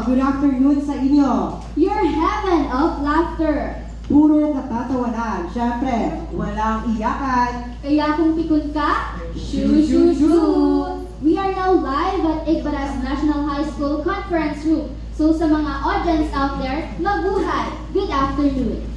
good afternoon sa inyo. Your heaven of laughter. Puro katatawanan. Siyempre, walang iyakan. Kaya kung pikon ka, shoo shoo shoo! We are now live at Igbaras National High School Conference Room. So sa mga audience out there, mabuhay! Good afternoon!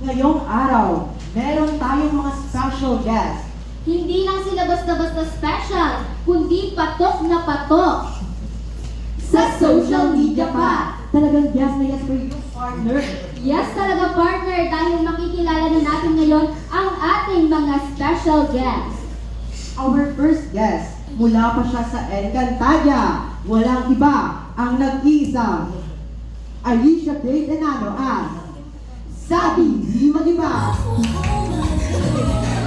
Ngayong araw, meron tayong mga special guests. Hindi lang sila basta-basta special, kundi patok na patok. Sa social media pa. Talagang yes na yes for you, partner. Yes talaga partner, dahil makikilala na natin ngayon ang ating mga special guests. Our first guest, mula pa siya sa Encantadia. Walang iba ang nag-iisang Alicia Day Enano as Sabi Di Magiba.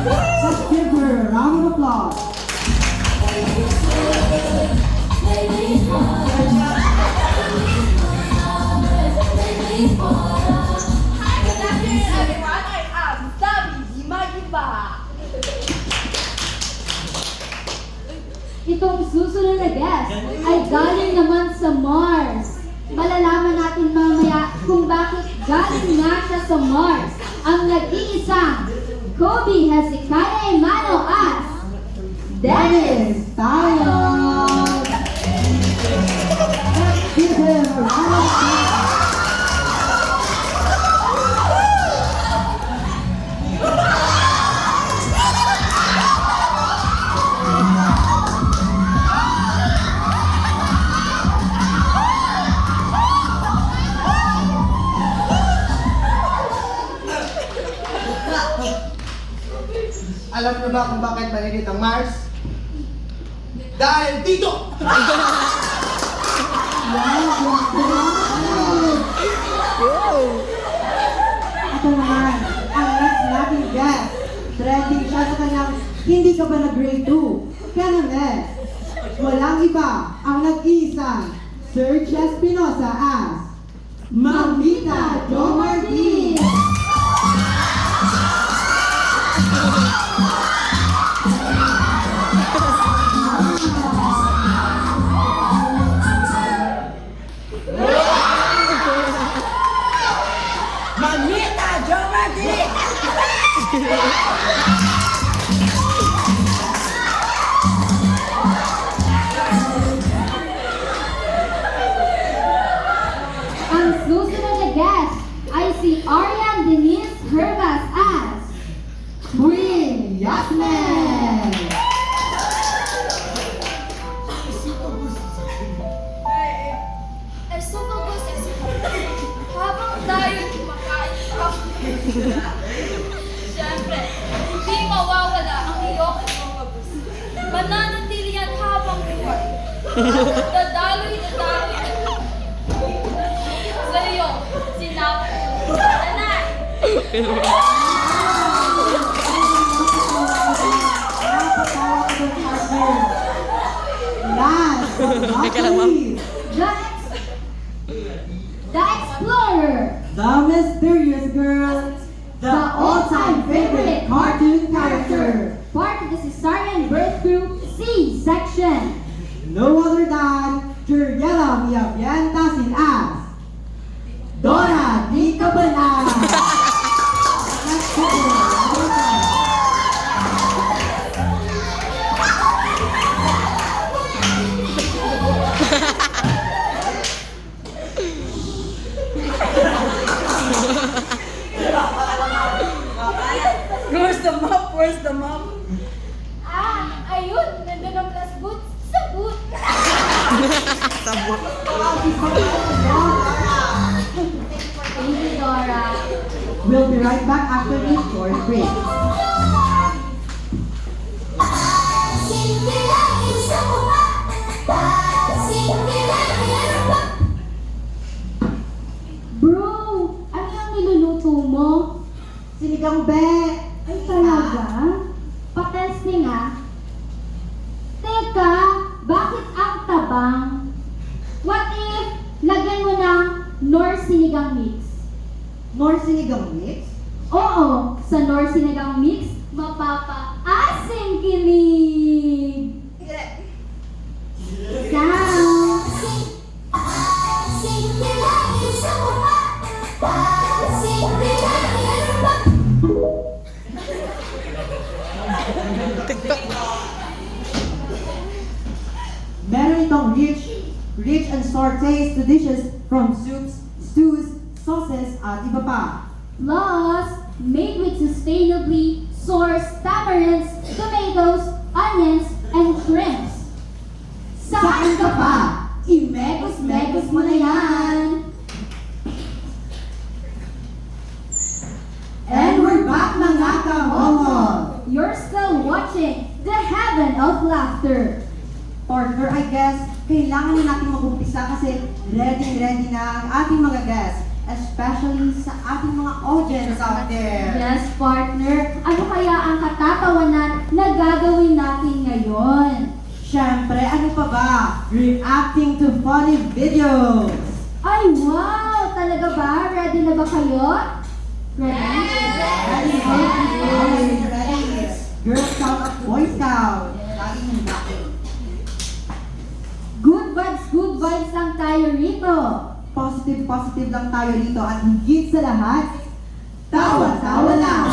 Let's give her a round of applause. Hi, good afternoon everyone. I am Sabi Di Magiba. Itong susunod na guest ay galing naman sa Mars. Malalaman natin mamaya kung bakit galing nga siya sa Mars. Ang nag-iisang Kobe Hezekiah Emano as Dennis Tayo! Let's give him a round of applause. Alam niyo ba kung bakit mainit ang Mars? Dahil dito! Ito naman, ang next nating guest. Trending siya sa kanyang Hindi Ka Ba na Grade 2? Kanamet. Walang iba ang nag-iisang Sir Chess Pinoza as Mamita Jo Martin. Mamita Jomati! ang susunod na guest ay si Arian Denise Hervas as Queen Yasmin. Ay, super gusto. Habang tayo kumakain pa. Siyempre, hindi mawawala ang iyong mga gusto. Mananatili yan habang buhay. Dadaloy. Sa iyo, sinabi. Nanay! Napatawa ka ng partner. Last but not least, the Explorer. the mysterious girl, the all-time favorite cartoon character, Part of the Cesarean Birth Group C-Section. no other than Juriela Miavientasin as Dora Di Cabanan. Let's give her a round of applause. Where's the mom? Ayun. Nandun ang plus boots. Sa boot. Thank you, Dora. We'll be right back after this short break. Bro, ano yung niluluto mo? Sinigang be. Ay, talaga? Pa-testing ah. Teka, bakit ang tabang? What if lagyan mo ng Nor Sinigang Mix? Nor sinigang mix? Oo, sa Nor Sinigang Mix, mapapa-asing kilig! Sound! rich and sour taste to dishes from soups, stews, sauces, at iba pa. Plus, made with sustainably sourced tamarinds, tomatoes, onions, and shrimps. Saan ka pa? Imegos-megos mo na yan! And we're back mga kahomol! You're still watching The Heaven of Laughter. Partner, I guess, kailangan na natin mag-umpisa kasi ready na ang ating mga guests, especially sa ating mga audience out there. Yes, partner. Ano kaya ang katatawanan na gagawin natin ngayon? Siyempre, ano pa ba? Reacting to funny videos! Ay, wow! Talaga ba? Ready na ba kayo? Ready? Ready! Girl Scout at Boy Scout! Laging bakit. Good vibes lang tayo rito. Positive lang tayo dito at higit sa lahat, tawa lang!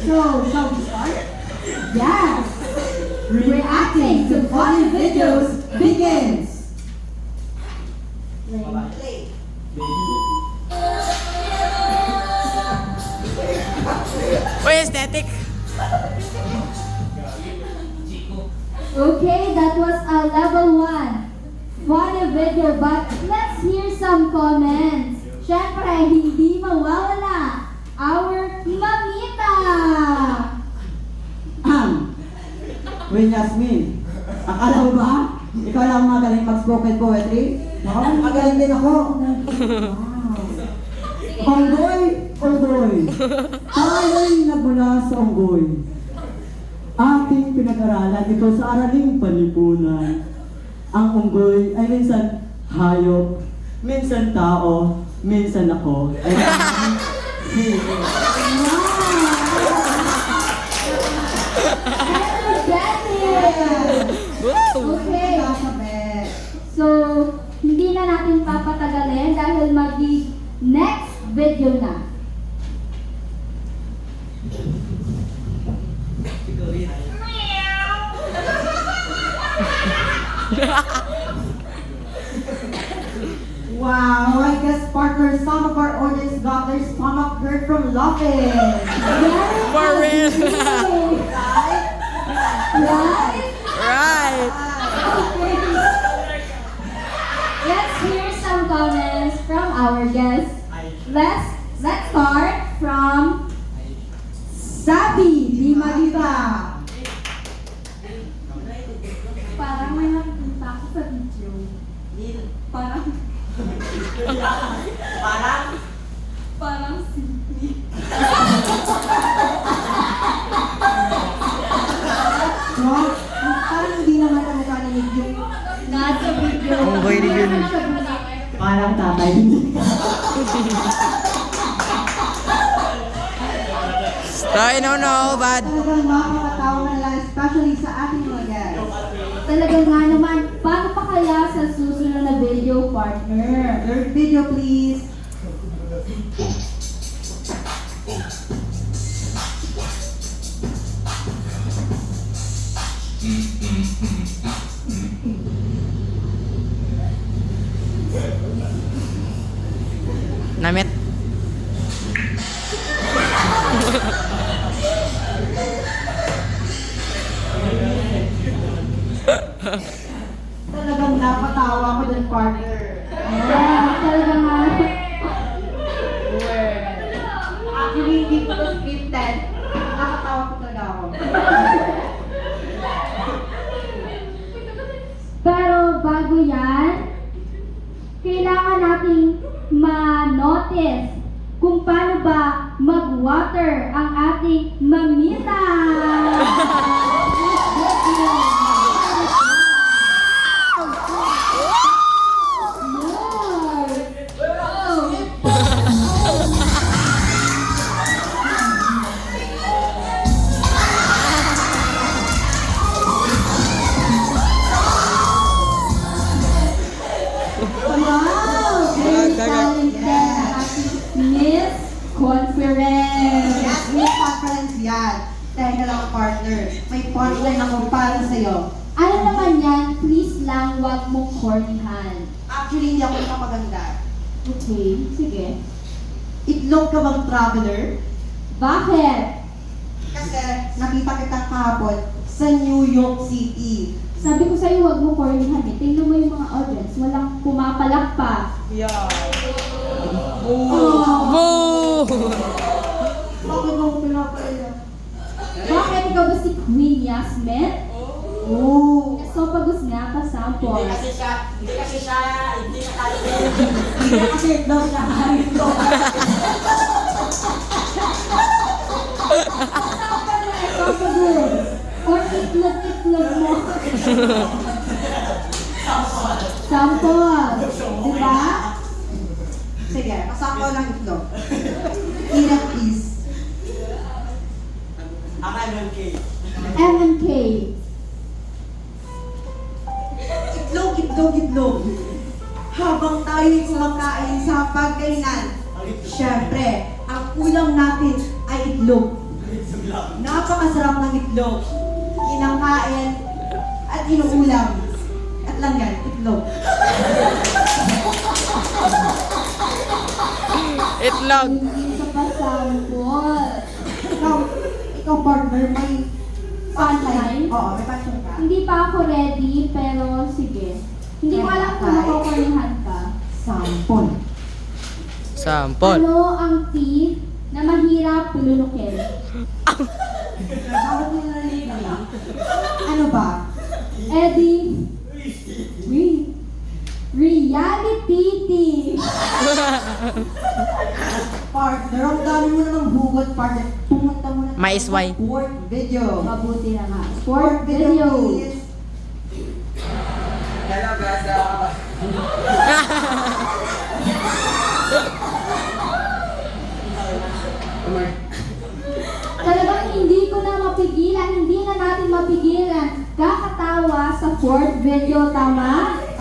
So, shall we start? Yes! Reacting to funny videos begins! Uy, aesthetic! Okay, that was a level 1 funny video, but let's hear some comments. Siyempre, hindi mawawala our mamita! Uy, Yasmin, akala mo ba? Ikaw lang magaling mag-spoken poetry? Magaling din ako. Onggoy! Tayo'y nagmula sa Onggoy. Ating pinag-aralan ito sa araling panlipunan. Ang unggoy ay minsan hayop, minsan tao, minsan ako. Ay, Okay. So, hindi na natin papatagalin dahil next video na. Wow, I guess partner, some of our audience got their stomach hurt from laughing. Yes, For real. Right? Right! Let's hear some comments from our guests. Let's start from Sabi Limadita. Parang may nakikita ako sa video. Parang simple. Wow, parang hindi naman ang mukha ni Medyo. Nasa video. Onggoy ni Yun. Parang tatay. Tayo no, bad. Talagang makakatawa na lang, especially sa ating mga guests. Talaga nga naman, paano pa kaya sa susunod na video, partner? Third video, please. Namit. Talagang napatawa ko dun, partner. Talaga nga. Actually, hindi ko to scripted. Nakatawa ko talaga ako. Pero bago yan, kailangan nating ma-notice kung paano ba mag-water ang ating mamita. Wow! Very talented. Miss Conference. Yes, may conference yan. Teka lang, partner. May punchline ako para sa'yo. Ano naman yan? Please lang, wag mong cornyhan. Actually, hindi ako nakapaganda. Okay, sige. Itlog ka bang traveler? Bakit? Kasi nakita kita kahapon sa New York City. Sabi ko sa'yo, wag mo cornyhan eh. Tingnan mo yung mga audience. Walang pumapalak pa. Oh, Boo! bakit mo ko pinapaya? Bakit ikaw ba si Queen Yasmin? Oh, Esophagus nga pa sample. kasi daw siya harin ko. Esophagus. Or itlog mo. Sample. Diba? Sige, pasako ng itlog. Ina, please. M&K. Itlog. Habang tayo'y kumakain sa pagkainan, syempre, ang ulam natin ay itlog. Napakasarap ng itlog. Kinakain at inuulam. At lang yan, itlog. Itlog. Hindi ka pa sample. Ikaw partner, may Punchline? Oo, may punchline ka. Hindi pa ako ready, pero sige. Hindi ko alam kung makukurnihan ka. Sampol. Sampol. Ano ang teeth na mahirap lulukin? Bakit mo nalilita? Ano ba? Eddie. Reality teeth. Partner, ang dami mo namang hugot, partner. Pumunta mo na Mais Y. sport video. Mabuti na nga. Sport video. please. Talagang hindi ko na mapigilan, hindi na natin mapigilan. Kakatawa sa fourth video, tama?